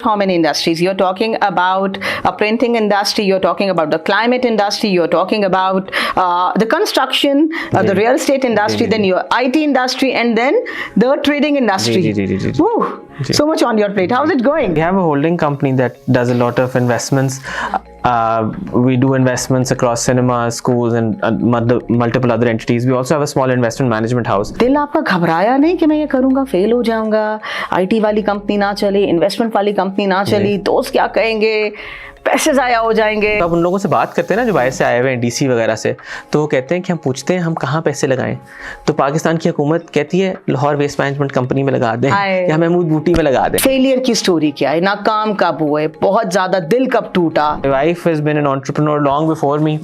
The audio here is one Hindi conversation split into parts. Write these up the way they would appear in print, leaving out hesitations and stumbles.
How many industries? You're talking about a printing industry, you're talking about the climate industry, you're talking about the construction, the real estate industry, then your IT industry, and then the trading industry. Woo, so much on your plate. How's it going? We have a holding company that does a lot of investments. We do investments across cinemas, schools, and multiple other entities. We also have a small investment management house. दिल आपका घबराया नहीं कि मैं ये करूंगा फेल हो जाऊंगा, आईटी वाली कंपनी ना चली, इन्वेस्टमेंट वाली कंपनी ना चली, दोस्त क्या कहेंगे, पैसे ज़ाया हो जाएंगे? अब उन लोगों से बात करते हैं ना जो बाहर से आए हुए हैं डीसी वगैरह से, तो वो कहते हैं कि हम पूछते हैं हम कहाँ पैसे लगाएं, तो पाकिस्तान की हुकूमत कहती है लाहौर वेस्ट मैनेजमेंट कंपनी में लगा दें या महमूद बूटी में लगा दें। फेलियर की स्टोरी क्या है, नाकाम कब हुए, बहुत ज़्यादा दिल कब टूटा? My wife has been an entrepreneur long before me.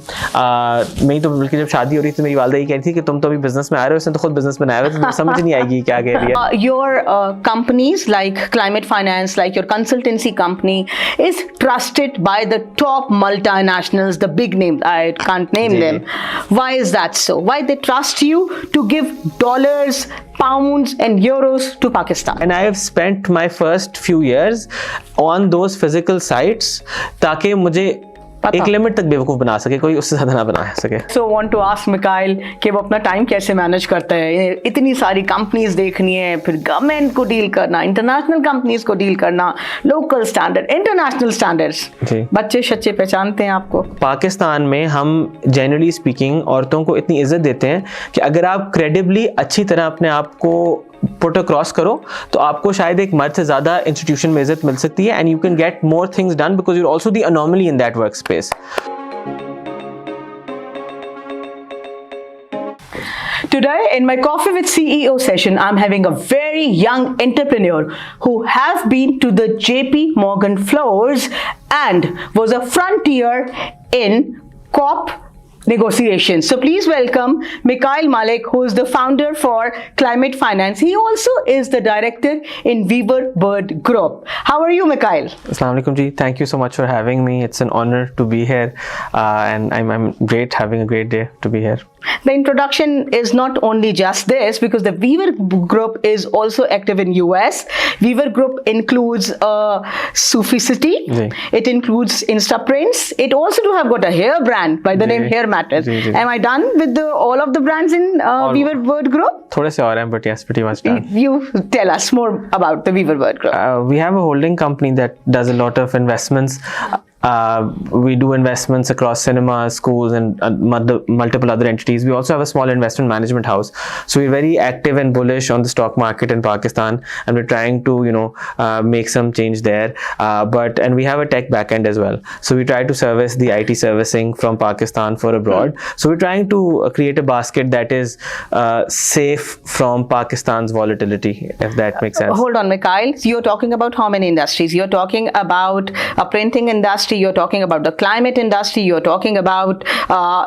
मेरी तो बल्कि जब शादी हो रही थी मेरी वालदा ये कहती थी कि तुम तो अभी बिजनेस में आ रहे हो, इसने तो खुद बिजनेस बनाया हुआ है, तो समझ नहीं आएगी क्या कह रही है। Your companies like Climate Finance, like your consultancy company, is trusted by the top multinationals, the big names. I can't name them. Why is that so? Why they trust you to give dollars, pounds, and euros to Pakistan? And I have spent my first few years on those physical sites ताकि मुझे एक लिमिट तक बेवकूफ़ बना सके, कोई उससे ज़्यादा ना बना सके। So want to ask Mikhail कि वो अपना टाइम कैसे मैनेज करता है, इतनी सारी कंपनीज देखनी है, फिर गवर्नमेंट को डील करना, इंटरनेशनल कंपनीज को डील करना, लोकल स्टैंडर्ड, इंटरनेशनल स्टैंडर्ड्स, बच्चे शच्चे पहचानते हैं आपको? पाकिस्तान में हम जनरली स्पीकिंग औरतों को इतनी इज्जत देते हैं कि अगर आप क्रेडिबली अच्छी तरह अपने आप को पुट अक्रॉस करो तो आपको शायद एक मर्द से ज़्यादा इंस्टीट्यूशन में इज्जत मिल सकती है, and you can get more things done because you are also the anomaly in that work space. Today in my Coffee with CEO session, I'm having a very young entrepreneur who have been to the JP Morgan floors and was a frontier in COP negotiations. So please welcome Mikhail Malik, who is the founder for Climate Finance. He also is the director in Weaver Bird Group. How are you, Mikhail? Assalamu alaikum ji. Thank you so much for having me. It's an honor to be here, and I'm great, having a great day to be here. The introduction is not only just this, because the Weaver Group is also active in US. Weaver Group includes Sufficity. It includes Instaprints. It also do have got a hair brand by the name Hair Matters. Am I done with all of the brands in Weaver Bird Group? थोड़े से और हैं, but yes, pretty much done. You tell us more about the Weaver Bird Group. We have a holding company that does a lot of investments. We do investments across cinemas, schools, and multiple other entities. We also have a small investment management house. So we're very active and bullish on the stock market in Pakistan, and we're trying to, make some change there. And we have a tech backend as well. So we try to service the IT servicing from Pakistan for abroad. So we're trying to create a basket that is safe from Pakistan's volatility, if that makes sense. Hold on, Mikhail. So you're talking about how many industries? You're talking about a printing industry, you're talking about the climate industry, you're talking about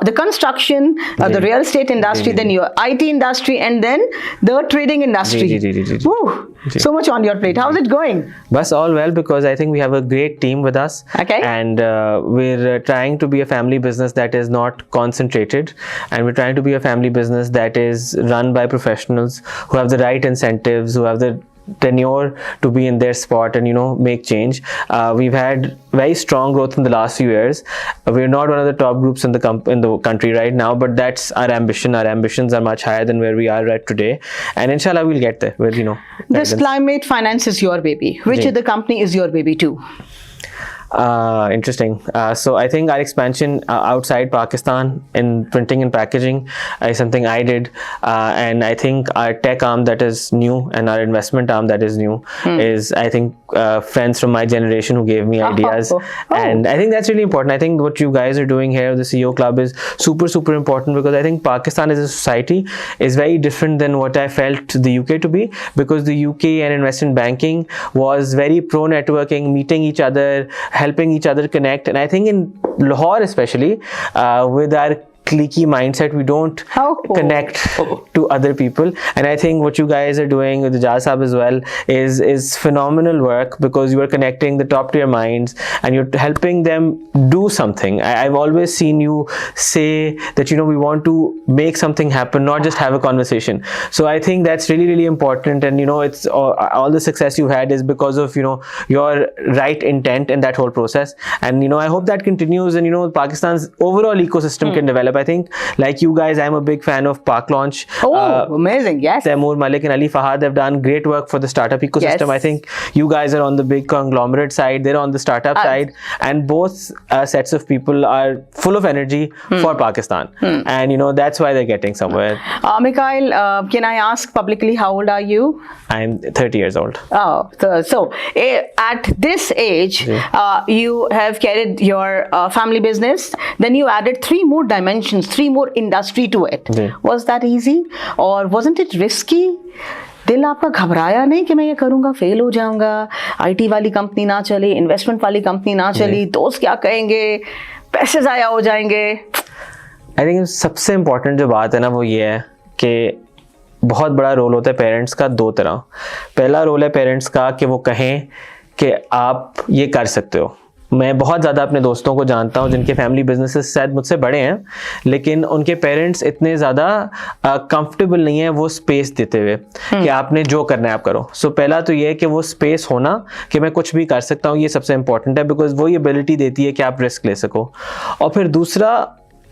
the construction, the real estate industry, then your IT industry, and then the trading industry. Woo, so much on your plate. How's it going? Bas, all well, because I think we have a great team with us. Okay. And we're trying to be a family business that is not concentrated, and we're trying to be a family business that is run by professionals who have the right incentives, who have the tenure to be in their spot and make change. We've had very strong growth in the last few years. We're not one of the top groups in the country right now, but that's our ambition. Our ambitions are much higher than where we are right today, and inshallah we'll get there with This Climate Finance is your baby. Which other company is your baby too? Interesting. So I think our expansion outside Pakistan in printing and packaging is something I did, and I think our tech arm that is new and our investment arm that is new is, I think, friends from my generation who gave me ideas. And I think that's really important. I think what you guys are doing here, the CEO Club, is super important, because I think Pakistan as a society is very different than what I felt the UK to be, because the UK and investment banking was very pro networking, meeting each other, helping each other connect. And I think in Lahore especially, with our cliquey mindset. We don't Oh. connect to other people, and I think what you guys are doing with Ijaz Saab as well is phenomenal work, because you are connecting the top tier minds and you're helping them do something. I've always seen you say that, you know, we want to make something happen, not just have a conversation. So I think that's really, really important, and you know, it's all the success you had is because of, you know, your right intent in that whole process. And you know, I hope that continues, and you know, Pakistan's overall ecosystem can develop. I think, like you guys, I'm a big fan of Pak Launch. Oh, amazing. Yes. Taimur Malik and Ali Fahad have done great work for the startup ecosystem. Yes. I think you guys are on the big conglomerate side, they're on the startup side, and both sets of people are full of energy for Pakistan. And you know, that's why they're getting somewhere. Mikhail, can I ask publicly, how old are you? I'm 30 years old. Oh, so at this age, you have carried your family business, then you added 3 more dimensions, 3 more industry to it. Ji. Was that easy or wasn't it risky? दिल आपका घबराया नहीं कि मैं ये करूंगा फेल हो जाऊंगा, आईटी वाली कंपनी ना चली, इन्वेस्टमेंट वाली कंपनी ना चली, दोस्त क्या कहेंगे, पैसे जाया हो जाएंगे? आई थिंक सबसे इम्पोर्टेंट जो बात है ना, वो ये है कि बहुत बड़ा रोल होता है पेरेंट्स का 2 तरह. पहला रोल है पेरेंट्स का कि वो कहें कि आप ये कर सकते हो. मैं बहुत ज़्यादा अपने दोस्तों को जानता हूँ जिनके फैमिली बिजनेसेस शायद मुझसे बड़े हैं, लेकिन उनके पेरेंट्स इतने ज़्यादा कंफर्टेबल नहीं है वो स्पेस देते हुए कि आपने जो करना है आप करो. सो पहला तो ये है कि वो स्पेस होना कि मैं कुछ भी कर सकता हूँ, ये सबसे इंपॉर्टेंट है, बिकॉज वो ये एबिलिटी देती है कि आप रिस्क ले सको. और फिर दूसरा,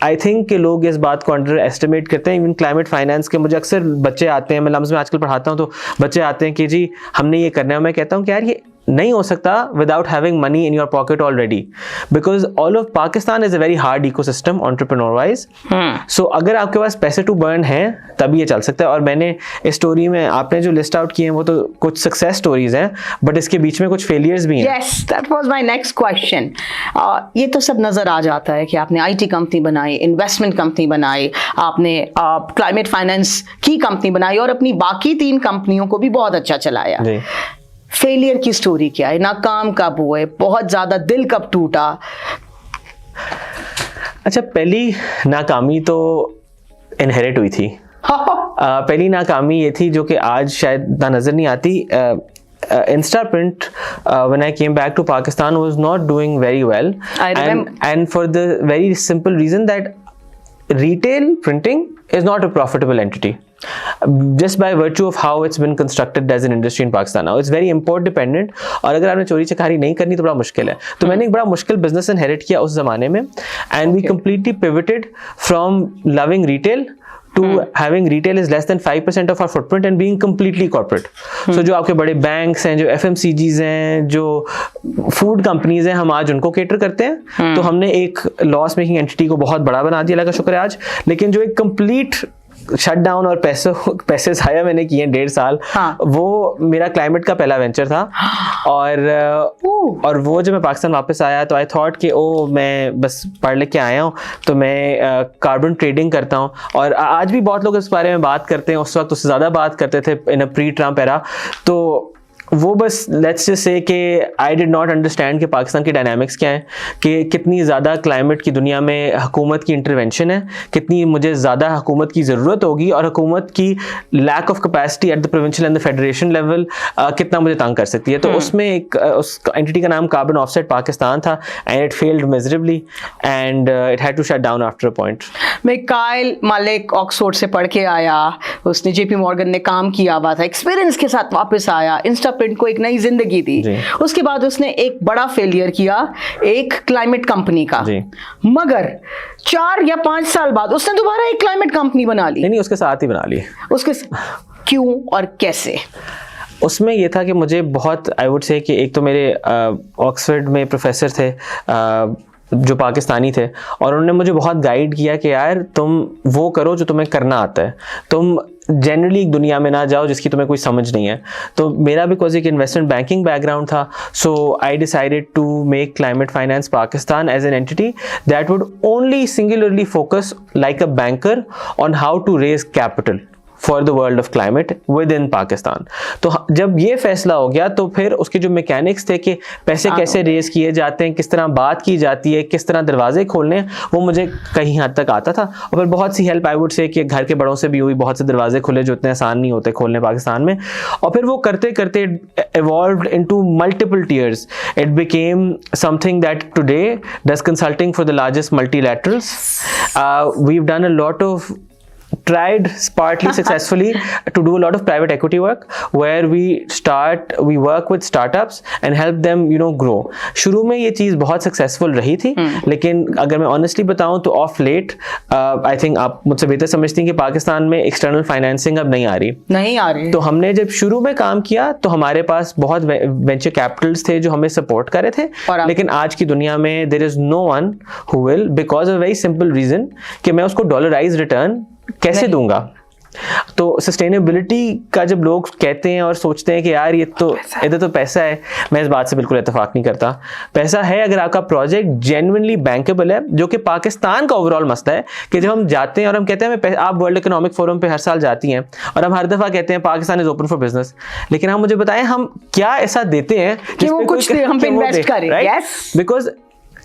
आई थिंक कि लोग इस बात को अंडर एस्टिमेट करते हैं. इवन क्लाइमेट फाइनेंस के मुझे अक्सर बच्चे आते हैं, मैं लम्स में आजकल पढ़ाता हूँ, तो बच्चे आते हैं कि जी हमने ये करना है. मैं कहता हूँ कि यार ये नहीं हो सकता without having money in your pocket already, because all of Pakistan is a very hard ecosystem entrepreneur wise. So अगर आपके पास पैसे टू बर्न है तभी ये चल सकता है. और मैंने इस स्टोरी में आपने जो लिस्ट आउट किए हैं वो तो कुछ सक्सेस स्टोरीज हैं, बट इसके बीच में कुछ फेलियर्स भी हैं. Yes, that was my next question. ये तो सब नजर आ जाता है कि आपने आईटी कंपनी बनाई, इन्वेस्टमेंट कंपनी बनाई, आपने क्लाइमेट फाइनेंस की कंपनी बनाई और अपनी बाकी 3 कंपनियों को भी बहुत अच्छा चलाया. जी. फेलियर की स्टोरी क्या है? नाकाम कब हुए? बहुत ज्यादा दिल कब टूटा? अच्छा, पहली नाकामी तो इनहेरिट हुई थी. पहली नाकामी ये थी जो कि आज शायद ना नजर नहीं आती. Instaprint, when I came back to Pakistan, was not doing very well. I remember. And for the very simple reason that retail printing is not a profitable entity. Just by virtue of how it's been constructed as an industry in Pakistan now, it's very import dependent. और अगर आपने चोरी चकारी नहीं करनी तो बड़ा मुश्किल है. तो मैंने एक बड़ा मुश्किल बिजनेस इनहेरिट किया उस जमाने में, and we completely pivoted from loving retail to having retail is less than 5% of our footprint and being completely corporate. So जो आपके बड़े बैंक्स हैं, जो FMCGs हैं, जो फूड कंपनीज हैं, हम आज उनको केटर करते हैं. तो हमने एक लॉस मेकिंग एंटिटी को बहुत बड़ा बना दिया, अल्लाह का शुक्र है आज. लेकिन जो एक कंप्लीट शट डाउन और पैसे ज़ाया मैंने किए 1.5 साल, वो मेरा क्लाइमेट का पहला वेंचर था. और वो जब मैं पाकिस्तान वापस आया तो आई थॉट कि मैं बस पढ़ लिख के आया हूँ तो मैं कार्बन ट्रेडिंग करता हूँ. और आज भी बहुत लोग इस बारे में बात करते हैं, उस वक्त उससे ज़्यादा बात करते थे इन अ प्री ट्रम्प एरा. तो वो बस लेट्स जस्ट से कि आई डिड नॉट अंडरस्टैंड कि पाकिस्तान की डायनामिक्स क्या है, कि कितनी ज़्यादा क्लाइमेट की दुनिया में हुकूमत की इंटरवेंशन है, कितनी मुझे ज़्यादा हुकूमत की ज़रूरत होगी, और हुकूमत की lack of capacity at the provincial and the federation level कितना मुझे तंग कर सकती है. तो उसमें एक उस एंटिटी का नाम कार्बन ऑफसेट पाकिस्तान था, and it failed miserably and it had to shut down after a point. Mikail Malik Oxford से पढ़ के आया, उसने जेपी मॉर्गन ने काम किया हुआ था, एक्सपीरियंस के साथ वापस आया, इंस्टाप्रिंट को एक नई जिंदगी दी. उसके बाद उसने एक बड़ा फेलियर किया एक क्लाइमेट कंपनी का, मगर 4 या 5 साल बाद उसने दोबारा एक क्लाइमेट कंपनी बना ली. नहीं, उसके साथ ही बना ली. उसके क्यों और कैसे? उसमें ये था कि मुझे बहुत, आई वुड से कि एक तो मेरे ऑक्सफोर्ड में प्रोफेसर थे जो पाकिस्तानी थे, और उन्होंने मुझे बहुत गाइड किया कि यार तुम वो करो जो तुम्हें करना आता है, तुम जनरली एक दुनिया में ना जाओ जिसकी तुम्हें कोई समझ नहीं है. तो मेरा बिकॉज एक इन्वेस्टमेंट बैंकिंग बैकग्राउंड था, so I decided to make climate finance Pakistan as an entity that would only singularly focus like a banker on how to raise capital for the world of climate with in Pakistan. तो जब ये फैसला हो गया तो फिर उसके जो मैकेनिक्स थे कि पैसे कैसे रेज किए जाते हैं, किस तरह बात की जाती है, किस तरह दरवाजे खोलने हैं, वो मुझे कहीं हद तक आता था। और फिर बहुत सी हेल्प आई वुड से कि घर के बड़ों से भी हुई, बहुत से दरवाजे खुले जो इतने आसान नहीं होते खोलने पाकिस्तान में। और फिर वो करते करते evolved into multiple tiers. It became something that today does consulting for the largest multilaterals. We've done a lot of tried partly successfully to do a lot of private equity work where we work with startups and help them grow. शुरू में ये चीज़ बहुत सक्सेसफुल रही थी, लेकिन अगर मैं ऑनेस्टली बताऊं तो ऑफ लेट आई थिंक आप मुझसे बेहतर समझती हैं कि पाकिस्तान में एक्सटर्नल फाइनेंसिंग अब नहीं आ रही। तो हमने जब शुरू में काम किया तो हमारे पास बहुत वेंचर कैपिटल्स थे जो हमें सपोर्ट कर रहे थे, लेकिन आज की दुनिया में there is no one who will, because of very simple reason कि मैं उसको डॉलराइज रिटर्न कैसे दूंगा। तो सस्टेनेबिलिटी का जब लोग कहते हैं और सोचते हैं कि यार ये तो इधर तो पैसा है, मैं इस बात से बिल्कुल इत्तेफाक नहीं करता। पैसा है अगर आपका प्रोजेक्ट जेन्युइनली बैंकेबल है, जो कि पाकिस्तान का ओवरऑल मसला है कि जब हम जाते हैं और हम कहते हैं आप वर्ल्ड इकोनॉमिक फोरम पे हर साल जाती हैं और हम हर दफा कहते हैं Pakistan is open for business, लेकिन हम मुझे बताएं हम क्या ऐसा देते हैं कि वो कुछ हम पे इन्वेस्ट करें, बिकॉज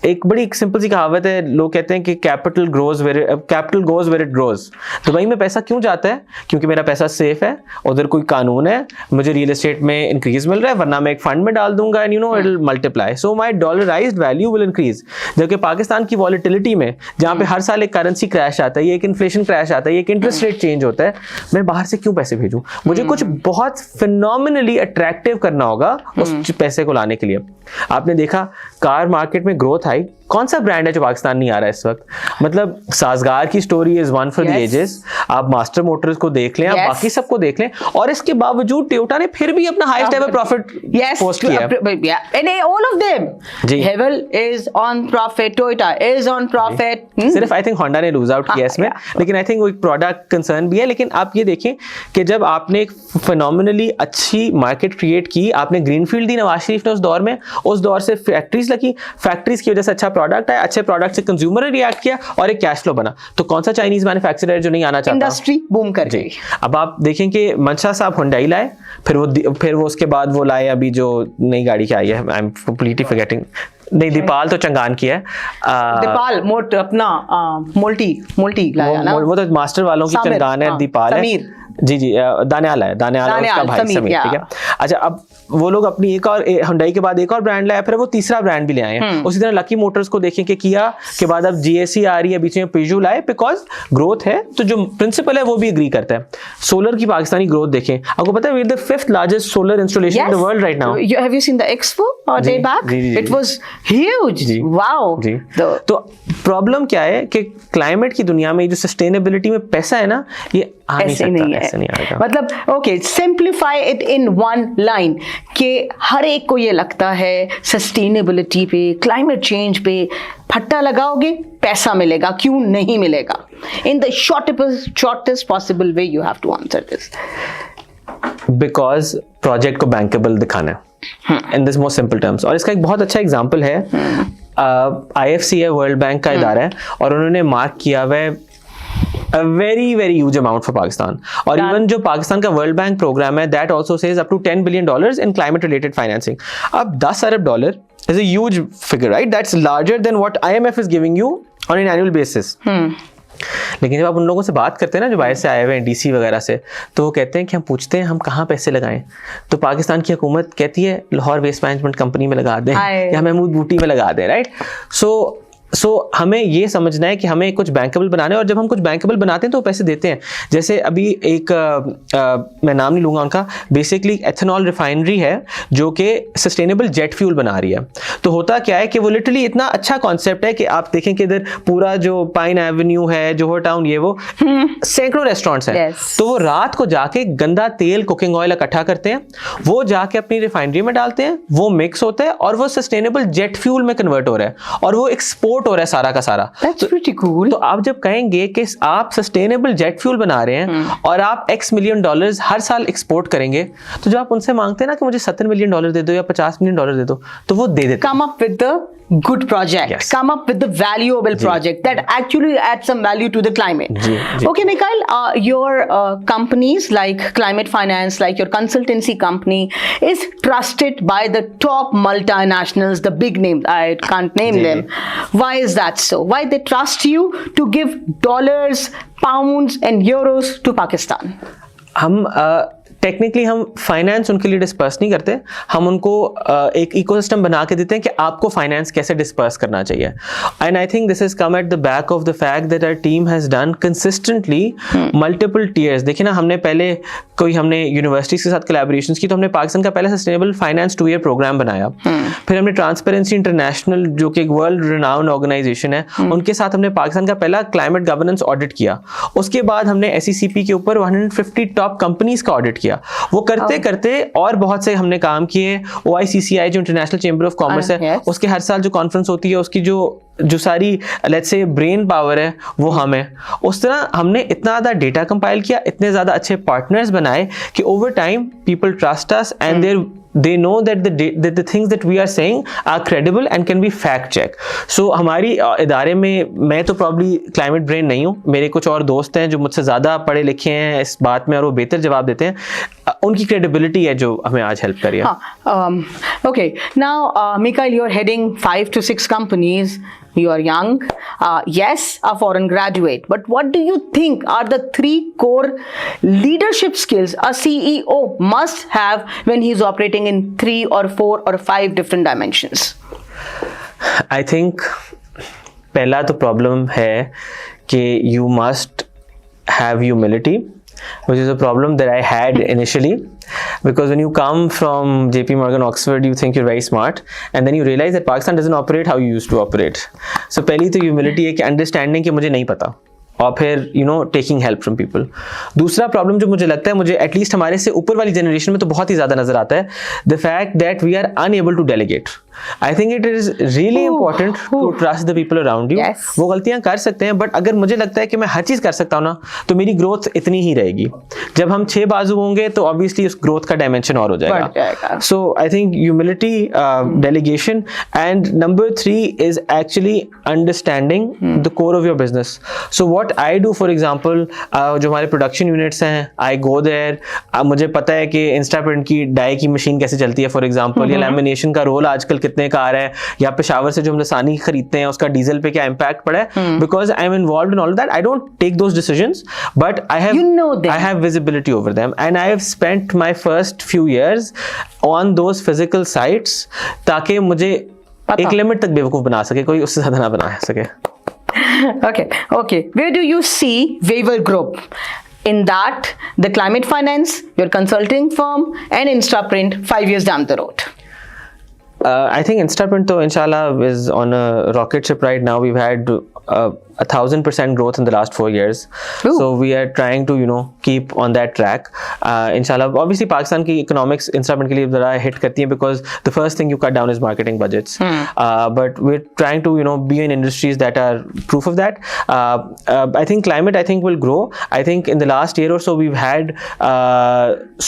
एक बड़ी सिंपल सी कहावत है, लोग कहते हैं कि capital goes where it grows. Dubai में पैसा क्यों जाता है? क्योंकि मेरा पैसा सेफ है, उधर कोई कानून है, मुझे रियल एस्टेट में इंक्रीज मिल रहा है, वरना मैं एक फंड में डाल दूंगा and it will multiply, so my dollarized value will increase. जबकि पाकिस्तान की वॉलेटिलिटी में जहाँ पे हर साल एक करेंसी क्रैश आता है, एक इन्फ्लेशन क्रैश आता है, एक इंटरेस्ट रेट चेंज होता है, मैं बाहर से क्यों पैसे भेजूं? मुझे कुछ बहुत फिनोमिनली अट्रैक्टिव करना होगा उस पैसे को लाने के लिए। आपने देखा कार मार्केट में ग्रोथ आई, कौन सा ब्रांड है जो पाकिस्तान नहीं आ रहा है इस वक्त? मतलब साजगार की story is one for the ages. आप मास्टर मोटर्स को देख लें, आप बाकी सबको देख लें, और इसके बावजूद टोयोटा ने फिर भी अपना हाईएस्ट एवर प्रॉफिट पोस्ट किया है। And all of them, Haval is on profit, Toyota is on profit. सिर्फ आई थिंक होंडा ने लूज आउट किया इसमें, लेकिन आई थिंक वो एक प्रोडक्ट कंसर्न भी है। लेकिन आप ये देखें कि जब आपने एक फिनोमिनली अच्छी मार्केट क्रिएट की, आपने ग्रीनफील्ड दी नवाज शरीफ ने उस दौर से फैक्ट्रीज लगी, फैक्ट्रीज की वजह से अच्छा प्रोडक्ट आया, अच्छे प्रोडक्ट से कंज्यूमर ने रिएक्ट किया और एक कैश फ्लो बना। तो कौन सा चाइनीज मैन्युफैक्चरर जो नहीं आना चाहता? इंडस्ट्री बूम कर गई। अब आप देखें कि मंशा साहब हुंडई लाए, फिर वो उसके बाद वो लाए अभी जो नई गाड़ी क्या आई है, आई एम कंप्लीटली फॉरगेटिंग, नहीं दीपाल तो चंगान की है, दीपाल मोट अपना मोल्टी लाया ना, वो तो मास्टर वालों की चंगान है, दीपाल है, जी दानियाल है, दानियाल उसका भाई समीर, ठीक है। अच्छा, अब वो लोग अपनी एक और हुंडई के बाद एक और ब्रांड लाया, फिर वो तीसरा ब्रांड भी ले आए हैं। उसी तरह लकी मोटर्स को देखें कि किया के बाद अब जीएससी आ रही है, बीच में पिजू लाए, बिकॉज ग्रोथ है तो जो प्रिंसिपल है वो भी एग्री करता है। सोलर की पाकिस्तानी ग्रोथ देखें, आपको पता है we are the 5th largest solar installation in the world right now. Have you seen the expo or day back? It was huge, wow. तो प्रॉब्लम क्या है कि क्लाइमेट की दुनिया में जो सस्टेनेबिलिटी में पैसा है ना, ये ऐसे नहीं आएगा। मतलब okay, simplify it in one line कि हर एक को ये लगता है सस्टेनेबिलिटी पे, क्लाइमेट चेंज पे फट्टा लगाओगे पैसा मिलेगा, क्यों नहीं मिलेगा? In the shortest possible way you have to answer this. Because project को बैंकेबल दिखाना है in this most simple terms. और इसका एक बहुत अच्छा एग्जांपल है, IFC है, वर्ल्ड बैंक का इदारा है, और उन्होंने मार्क किया हुआ है a very huge amount for Pakistan. और इवन जो पाकिस्तान का वर्ल्ड बैंक प्रोग्राम है, that also says up to $10 billion in climate related financing. अब 10 अरब dollar is a huge figure, right? That's larger than what IMF is giving you on an annual basis. लेकिन जब आप उन लोगों से बात करते हैं ना जो बाहर से आए हुए हैं DC वगैरह से, तो वो कहते हैं कि हम पूछते हैं हम कहाँ पैसे लगाएं, तो पाकिस्तान की हुकूमत कहती है लाहौर वेस्ट मैनेजमेंट कंपनी में लगा दें या महमूद बूटी में लगा दें, राइट? सो हमें ये समझना है कि हमें कुछ बैंकेबल बनाना है, और जब हम कुछ बैंकेबल बनाते हैं तो वो पैसे देते हैं। जैसे अभी एक मैं नाम नहीं लूँगा उनका, बेसिकली एथेनॉल रिफाइनरी है जो कि सस्टेनेबल जेट फ्यूल बना रही है। तो होता क्या है कि वो लिटरली इतना अच्छा कॉन्सेप्ट है कि आप देखें कि इधर पूरा जो पाइन एवेन्यू है, जोहर टाउन, ये वो सैकड़ों रेस्टोरेंट्स हैं। तो वो रात को जाके गंदा तेल, कुकिंग ऑयल इकट्ठा करते हैं, वो जाके अपनी रिफाइनरी में डालते हैं, वो मिक्स होता है और वो सस्टेनेबल जेट फ्यूल में कन्वर्ट हो रहा है और वो एक्सपोर्ट हो रहा है सारा का सारा। That's pretty cool. तो आप जब कहेंगे कि आप सस्टेनेबल जेट फ्यूल बना रहे हैं और आप $X मिलियन हर साल एक्सपोर्ट करेंगे, तो जब आप उनसे मांगते हैं ना कि मुझे $70 मिलियन दे दो या $50 मिलियन दे दो, तो वो दे देते come up with the good project, Yes. come up with the valuable project that actually adds some value to the climate. जी. Okay, Mikhail, your companies like Climate Finance, like your consultancy company, is trusted by the top multinationals, the big names. I can't name जी. them. Why is that so? Why they trust you to give dollars, pounds, and euros to Pakistan? हम टेक्निकली हम फाइनेंस उनके लिए डिस्पर्स नहीं करते, हम उनको एक इकोसिस्टम बना के देते हैं कि आपको फाइनेंस कैसे डिस्पर्स करना चाहिए. And I think this is come at the back of the fact that our team has done consistently multiple tiers. देखिए ना, हमने यूनिवर्सिटीज के साथ कोलैबोरेशंस की, तो हमने पाकिस्तान का पहला सस्टेनेबल फाइनेंस 2 ईयर प्रोग्राम बनाया. फिर हमने ट्रांसपेरेंसी इंटरनेशनल, जो कि एक वर्ल्ड रिनाउंड ऑर्गेनाइजेशन है, उनके साथ हमने पाकिस्तान का पहला क्लाइमेट गवर्नेंस ऑडिट किया. उसके बाद हमने SECP के ऊपर 150 टॉप कंपनीज का ऑडिट किया. वो करते करते और बहुत से हमने काम किए. OICCI जो इंटरनेशनल चेंबर ऑफ कॉमर्स है, yes. उसके हर साल जो कॉन्फ्रेंस होती है, उसकी जो सारी लेट्स से ब्रेन पावर है वो हमें. उस तरह हमने इतना ज़्यादा डेटा कंपाइल किया, इतने ज़्यादा अच्छे पार्टनर्स बनाए कि over time people trust us and they know that the things that we are saying are credible and can be fact checked. So हमारी इदारे में, मैं तो probably climate brain नहीं हूँ, मेरे कुछ और दोस्त हैं जो मुझसे ज़्यादा पढ़े लिखे हैं इस बात में और वो बेहतर जवाब देते हैं. उनकी credibility है जो हमें आज help कर रही है. Okay, now Mikhail, you're heading 5 to 6 companies. You are young, yes, a foreign graduate, but what do you think are the 3 core leadership skills a CEO must have when he's operating in 3 or 4 or 5 different dimensions? I think पहला तो प्रॉब्लम है कि you must have humility, which is a problem that I had initially, because when you come from JP Morgan, Oxford, you think you're very smart, and then you realize that Pakistan doesn't operate how you used to operate. So पहली तो humility है कि understanding कि मुझे नहीं पता, और फिर टेकिंग हेल्प फ्रॉम पीपल. दूसरा प्रॉब्लम जो मुझे लगता है, मुझे एटलीस्ट हमारे से ऊपर वाली जनरेशन में तो बहुत ही ज़्यादा नजर आता है, the fact that we are unable to delegate. I think it is really important to trust the people around you. वो गलतियां कर सकते हैं, बट अगर मुझे लगता है कि मैं हर चीज़ कर सकता हूँ ना, तो मेरी ग्रोथ इतनी ही रहेगी. जब हम 6 बाजू होंगे तो ऑब्वियसली उस ग्रोथ का डायमेंशन और हो जाएगा. So I think humility, delegation, and number 3 is actually understanding the core of your business. So what I do, for example, जो हमारे प्रोडक्शन यूनिट्स हैं, आई गो देयर, मुझे पता है कि इंस्टाप्रिंट की डाई की मशीन कैसे चलती है फॉर एग्जाम्पल, या लैमिनेशन का रोल आजकल कितने का आ रहा है, या पेशावर से जो हम लसानी खरीदते हैं उसका डीजल पे क्या इम्पैक्ट पड़ा है. Because I am involved in all that. I don't take those decisions, but I have visibility over them, and I have spent my first few years on those physical sites, ताकि मुझे एक लिमिट तक बेवकूफ बना सके, कोई उससे ज्यादा ना बना सके. Okay. Where do you see Waiver Group? In that, the Climate Finance, your consulting firm, and Instaprint 5 years down the road? I think Instaprint though, inshallah, is on a rocket ship right now. We've had 1,000% growth in the last 4 years. Ooh. So we are trying to keep on that track. Inshallah, obviously Pakistan की economics Instaprint के लिए ज़रा hit करती है, because the first thing you cut down is marketing budgets. But we're trying to be in industries that are proof of that. I think climate will grow. I think in the last year or so we've had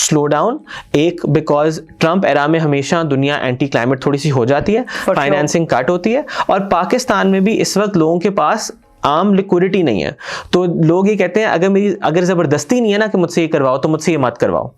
slowdown. एक because Trump era में हमेशा दुनिया anti climate थोड़ी सी हो जाती है, फाइनेंसिंग कट होती है, और पाकिस्तान में भी इस वक्त लोगों के पास आम लिक्विडिटी नहीं है. तो लोग ये कहते हैं अगर ज़बरदस्ती नहीं है ना कि मुझसे ये करवाओ, तो मुझसे ये मत करवाओ.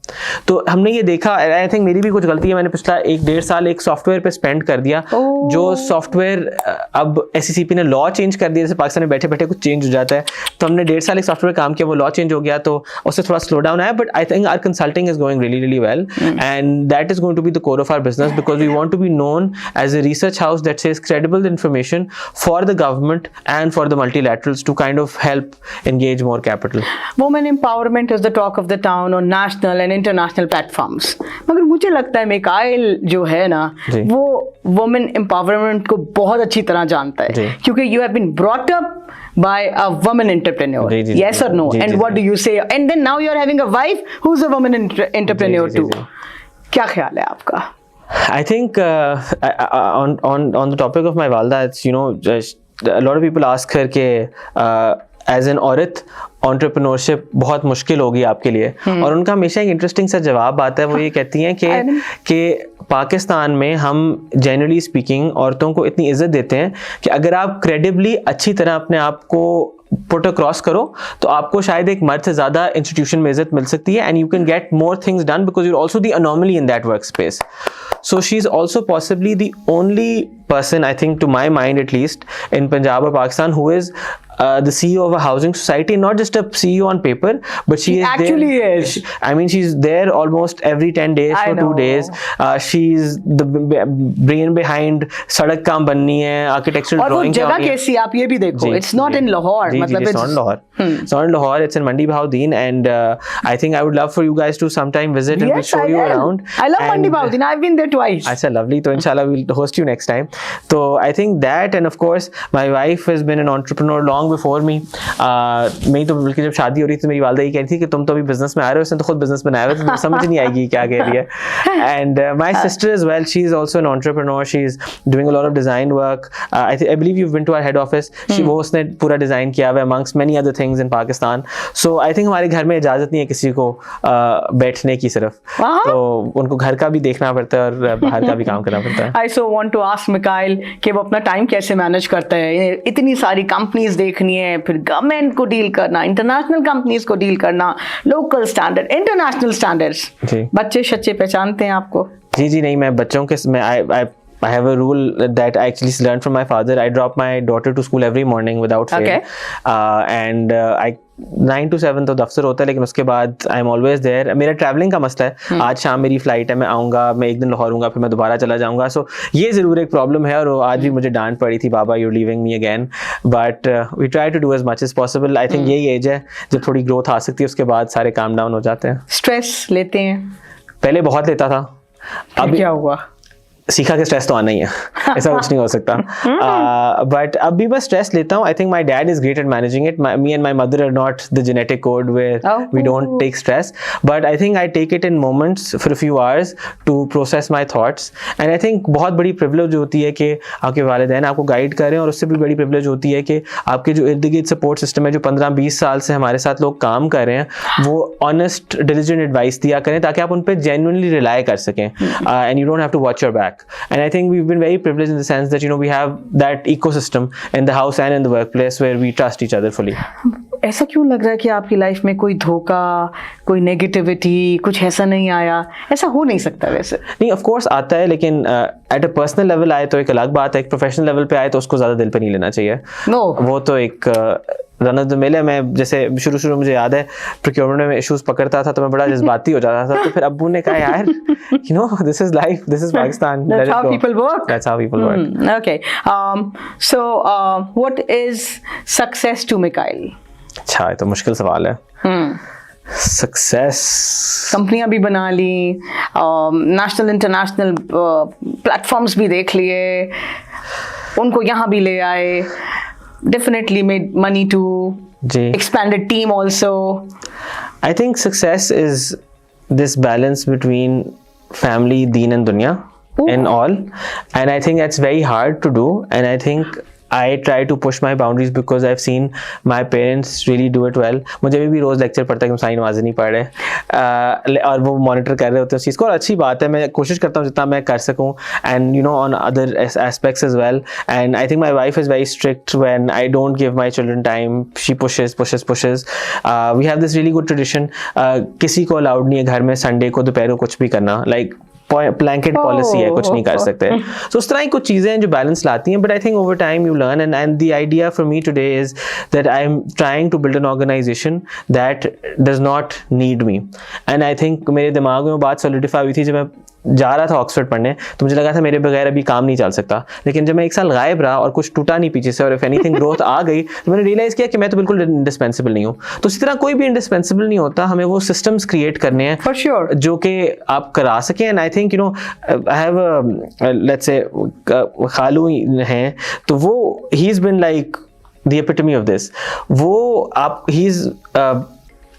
तो हमने ये देखा, आई थिंक मेरी भी कुछ गलती है, मैंने पिछला 1-1.5 साल एक सॉफ्टवेयर पे स्पेंड कर दिया, जो सॉफ्टवेयर अब SECP ने लॉ चेंज कर दिया, जैसे पाकिस्तान में बैठे बैठे कुछ चेंज हो जाता है, तो हमने 1.5 साल एक सॉफ्टवेयर काम किया, वो लॉ चेंज हो गया, तो उससे थोड़ा स्लो डाउन आया. But I think our consulting is going really well, and that is going to be the core of our business, because we want to be known as a research house that says credible information for the government and for the multilaterals to kind of help engage more capital. Women empowerment is the talk of the town on national and international platforms. मगर मुझे लगता है मिकाइल जो है ना, वो women empowerment को बहुत अच्छी तरह जानता है, क्योंकि you have been brought up by a woman entrepreneur. Yes or no? And what do you say? And then now you are having a wife who's a woman entrepreneur too. क्या ख्याल है आपका? I think on the topic of my walda, it's just a lot of people ask her कि एज एन औरत एंटरप्रेन्योरशिप बहुत मुश्किल होगी आपके लिए। और उनका हमेशा एक इंटरेस्टिंग सा जवाब आता है, वो ये कहती हैं कि पाकिस्तान में हम जनरली स्पीकिंग औरतों को इतनी इज्जत देते हैं कि अगर आप क्रेडिबली अच्छी तरह अपने आप को पुट अक्रॉस करो तो आपको शायद एक मर्द से ज़्यादा इंस्टीट्यूशन में इज्जत मिल सकती है, and you can get more things done because you are also the anomaly in that work space. So she's also possibly the only person, I think, to my mind at least, in Punjab or Pakistan who is the CEO of a housing society, not just a CEO on paper, but she is actually there. is. I mean, she's there almost every 10 days for 2 days. She's the brain behind Sadak Kaam Banni hai, architectural और वो drawing. जगह कैसी आप ये भी देखो, it's not in Lahore, मतलब it's not in Lahore. It's not in Lahore, it's in Mandi Bahauddin, and I think I would love for you guys to sometime visit and we'll show you around. I love Mandi Bahauddin. I've been there twice. अच्छा, lovely. तो inshallah we'll host you next time. So I think that, and of course my wife has been an entrepreneur long before me. मेरी तो बल्कि जब शादी हो रही थी मेरी वालदा ये कह रही थी कि तुम तो अभी बिजनेस में आ रहे हो, इसने तो खुद बिजनेस बनाया हुआ है, तो समझ नहीं आएगी क्या कह रही है. And my sister as well, she is also an entrepreneur. She's doing a lot of design work. I believe you've been to our head office. वो उसने पूरा डिजाइन किया हुआ है amongst many other things in Pakistan. So I think हमारे घर में इजाजत नहीं है किसी को बैठने की सिर्फ, तो उनको घर का भी देखना पड़ता है और बाहर का भी काम करना पड़ता है. I so want to ask Mikhail कि वो अपना टाइम कैसे मैनेज करता है, इतनी सारी कंपनीज देखनी है, फिर गवर्नमेंट को डील करना, इंटरनेशनल कंपनीज को डील करना, लोकल स्टैंडर्ड, इंटरनेशनल स्टैंडर्ड्स. बच्चे शच्चे पहचानते हैं आपको? जी नहीं, मैं बच्चों के I have a rule that I actually learned from my father. I drop my daughter to school every morning without fail. Okay. And I 9 to 7 तो दफ्तर होता है, लेकिन उसके बाद आई एम ऑलवेज देयर. मेरा ट्रैवलिंग का मसला है, आज शाम मेरी फ्लाइट है, मैं आऊँगा, मैं एक दिन लाहौर हूँगा, फिर मैं दोबारा चला जाऊँगा. सो ये ज़रूर एक प्रॉब्लम है, और आज भी मुझे डांट पड़ी थी, बाबा you leaving me again. But we try to do as much as possible. I think यही एज है जब थोड़ी ग्रोथ आ सकती है, उसके बाद सारे काम डाउन हो जाते हैं. स्ट्रेस लेते हैं? पहले बहुत लेता था. अब क्या हुआ? सीखा कि स्ट्रेस तो आना ही है, ऐसा कुछ नहीं हो सकता. बट अब भी मैं स्ट्रेस लेता हूँ. I think my dad is great at managing it. Me and my mother are not the genetic code where we don't take stress, but I think I take it in moments for a few hours to process my thoughts. And I think बहुत बड़ी प्रिविलेज होती है कि आपके वालिदैन आपको गाइड करें, और उससे भी बड़ी प्रिविलेज होती है कि आपके जो इर्द गिर्द सपोर्ट सिस्टम है, जो 15-20 साल से हमारे साथ लोग काम कर रहे हैं, वो ऑनेस्ट डिलिजेंट एडवाइस दिया करें ताकि आप उन पर जेन्युइनली रिलाई कर सकें, and you don't have to watch your back. And I think we've been very privileged in the sense that, you know, we have that ecosystem in the house and in the workplace where we trust each other fully. ऐसा क्यों लग रहा है कि आपकी लाइफ में कोई धोखा, कोई नेगेटिविटी, कुछ ऐसा नहीं आया? ऐसा हो नहीं सकता वैसे. नहीं, ऑफ कोर्स आता है, लेकिन एट अ पर्सनल लेवल आए तो एक अलग बात है, एक प्रोफेशनल लेवल पे आए तो उसको ज़्यादा दिल पे नहीं लेना चाहिए. वो तो एक रन ऑफ द मिल है. मैं जैसे शुरू मुझे याद है प्रोक्योरमेंट में इश्यूज पकड़ता था तो मैं बड़ा जज्बाती हो जाता था, तो फिर अब्बू ने कहा यार you know this is life, this is Pakistan, that's how people work. That's how people work. Okay. So what is success to Mikhail? अच्छा, ये तो मुश्किल सवाल है. सक्सेस, कंपनियां भी बना ली, नेशनल इंटरनेशनल प्लेटफॉर्म्स भी देख लिए, उनको यहाँ भी ले आए, definitely made money to expanded team also. I think success is this balance between family, deen and dunya and all, and I think that's very hard to do, and I think I try to push my boundaries because I've seen my parents really do it well. मुझे भी रोज़ लेक्चर पढ़ता है कि हम सारी नमाज़ें नहीं पढ़ रहे, और वो मॉनिटर कर रहे होते हैं उस चीज़ को, और अच्छी बात है. मैं कोशिश करता हूँ जितना मैं कर सकूँ, and you know on other aspects as well. And I think my wife is very strict when I don't give my children time. She pushes. We have this really good tradition. किसी को अलाउड नहीं है घर में संडे को दोपहर को कुछ भी करना, like ब्लैंकेट पॉलिसी है, कुछ नहीं कर सकते. सो उस तरह की कुछ चीज़ें हैं जो बैलेंस लाती हैं, but I think over time you learn, and the idea for me today is that I am trying to build an organisation that does not need me. And I think मेरे दिमाग में वो बात सॉलिडिफाई हुई थी जब मैं जा रहा था ऑक्सफोर्ड पढ़ने, तो मुझे लगा था मेरे बगैर अभी काम नहीं चल सकता. लेकिन जब मैं 1 साल गायब रहा और कुछ टूटा नहीं पीछे से, और इफ एनीथिंग ग्रोथ आ गई, तो मैंने रियलाइज किया कि मैं तो बिल्कुल इंडिस्पेंसिबल नहीं हूँ. तो इसी तरह कोई भी इंडिस्पेंसिबल नहीं होता, हमें वो सिस्टम्स क्रिएट करने हैं फॉर श्योर जो कि आप करा सकें. And I think you know I have let's say खालू हैं, तो वो he is been like the epitome of this. वो आप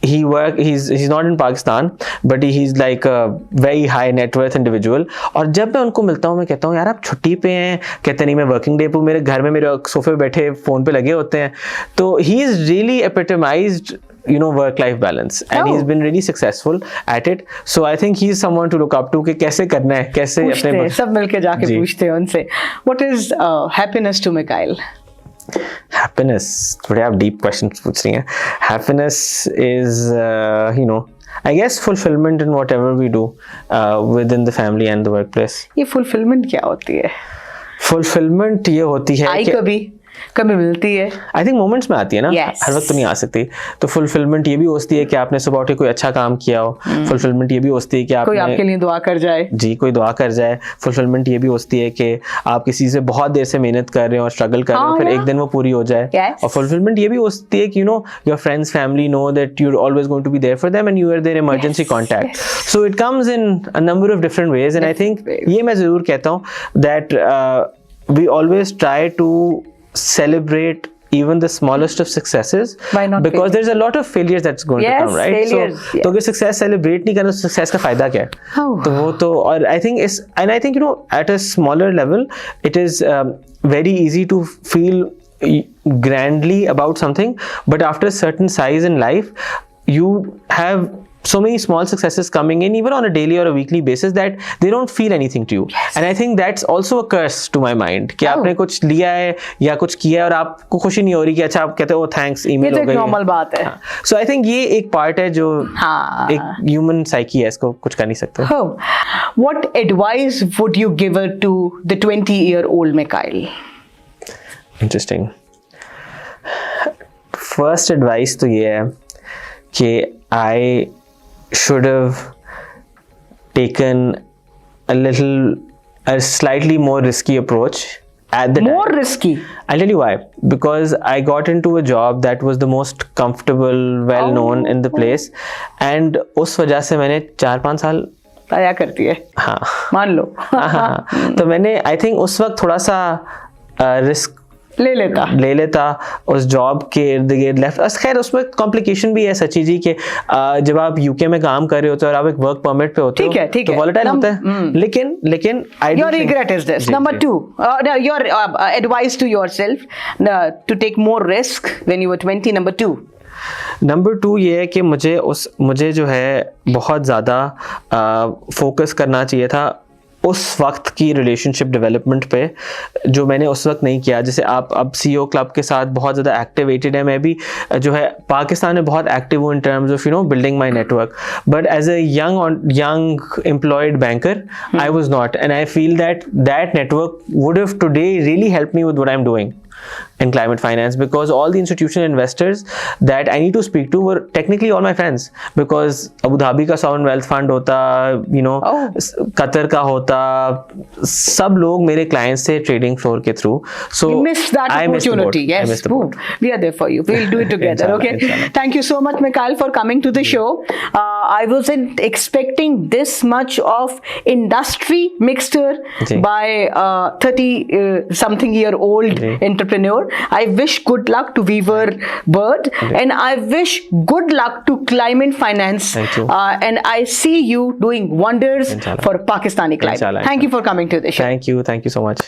he's not in Pakistan, but he's like a very high net worth individual. और जब मैं उनको मिलता हूँ मैं कहता हूँ यार आप छुट्टी पे हैं, कहते नहीं मैं वर्किंग डे पे, मेरे घर में मेरे सोफे पे बैठे फोन पे लगे होते हैं. तो he is really epitomized work life balance, and he's been really successful at it. So I think he's someone to look up to कि कैसे करना है, कैसे अपने सब मिलके जाके पूछते हैं उनसे. What is happiness to Mikhail? Happiness, थोड़े आप deep questions पूछ रही हैं. Happiness is I guess fulfillment in whatever we do within the family and the workplace. ये fulfillment क्या होती है? Fulfillment ये होती है आई कभी मिलती है. आई थिंक मोमेंट्स में आती है ना. Yes. हर वक्त तो नहीं आ सकती. तो फुलफिलमेंट ये भी होती है कि आपने सुबह उठ के कोई अच्छा काम किया हो. फुलफिलमेंट ये भी होती है कि कोई आपके लिए दुआ कर जाए. जी, कोई दुआ कर जाए. फुलफिलमेंट ये भी होती है कि आप किसी से बहुत देर से मेहनत कर रहे हो और स्ट्रगल कर रहे हो, फिर एक दिन वो पूरी हो जाए. Yes. और फुलफिलमेंट ये भी होती है कि your friends family know that you are always going to be there for them and you are their emergency contact. So it comes in a number of different ways, and I think ये मैं जरूर कहता हूँ that we always try to celebrate even the smallest of successes. Why not? Because there's a lot of failures that's going to come, right? Failures, so तो अगर success celebrate नहीं करना, success का फायदा क्या है? तो वो तो, और I think at a smaller level it is very easy to feel grandly about something, but after a certain size in life you have so many small successes coming in even on a daily or a weekly basis that they don't feel anything to you. Yes. And I think that's also a curse to my mind कि आपने कुछ लिया है या कुछ किया है और आपको खुशी नहीं हो रही कि अच्छा आप कहते हो थैंक्स ईमेल हो गई. ये तो नॉर्मल बात है. So I think ये एक पार्ट है जो एक ह्यूमन साइकी है, इसको कुछ कर नहीं सकते. What advice would you give to the 20-year-old Mikhail? Interesting. First advice तो ये है कि I should have taken a slightly more risky approach at the time. More risky? I'll tell you why. Because I got into a job that was the most comfortable, well known in the place, and उस वजह से मैंने 4-5 साल आया करती है. हाँ, मान लो. तो मैंने I think उस वक्त थोड़ा सा रिस्क ले लेता उस जॉब के इर्द गिर्द लेफ्ट. खैर उसमें कॉम्प्लिकेशन भी है सच्ची जी कि जब आप यूके में काम कर रहे होते हो और आप एक वर्क परमिट पे होते हो तो वॉलेटाइल होता है. लेकिन your regret is this. Number 2, your advice to yourself to take more risk when you were 20. Number 2 ये है कि मुझे जो है बहुत ज़्यादा फोकस करना चाहिए था उस वक्त की रिलेशनशिप डेवलपमेंट पे जो मैंने उस वक्त नहीं किया. जैसे आप अब CEO क्लब के साथ बहुत ज़्यादा एक्टिवेटेड है, मैं भी जो है पाकिस्तान में बहुत एक्टिव हूँ in terms of building my network, but as a young employed banker I was not, and I feel that network would have today really help me with what I am doing in climate finance, because all the institutional investors that I need to speak to were technically all my friends, because Abu Dhabi का sovereign wealth fund होता, कतर का होता, सब लोग मेरे clients थे trading floor के through. So you missed that opportunity. Yes, we are there for you. We'll do it together. Okay. Thank you so much, Mikhail, for coming to the show. I wasn't expecting this much of industry mixture by 30-something-year-old entrepreneur. I wish good luck to Weaver Bird, and I wish good luck to Climate Finance. Thank you. And I see you doing wonders for Pakistani climate. Thank you for coming to the show. Thank you so much.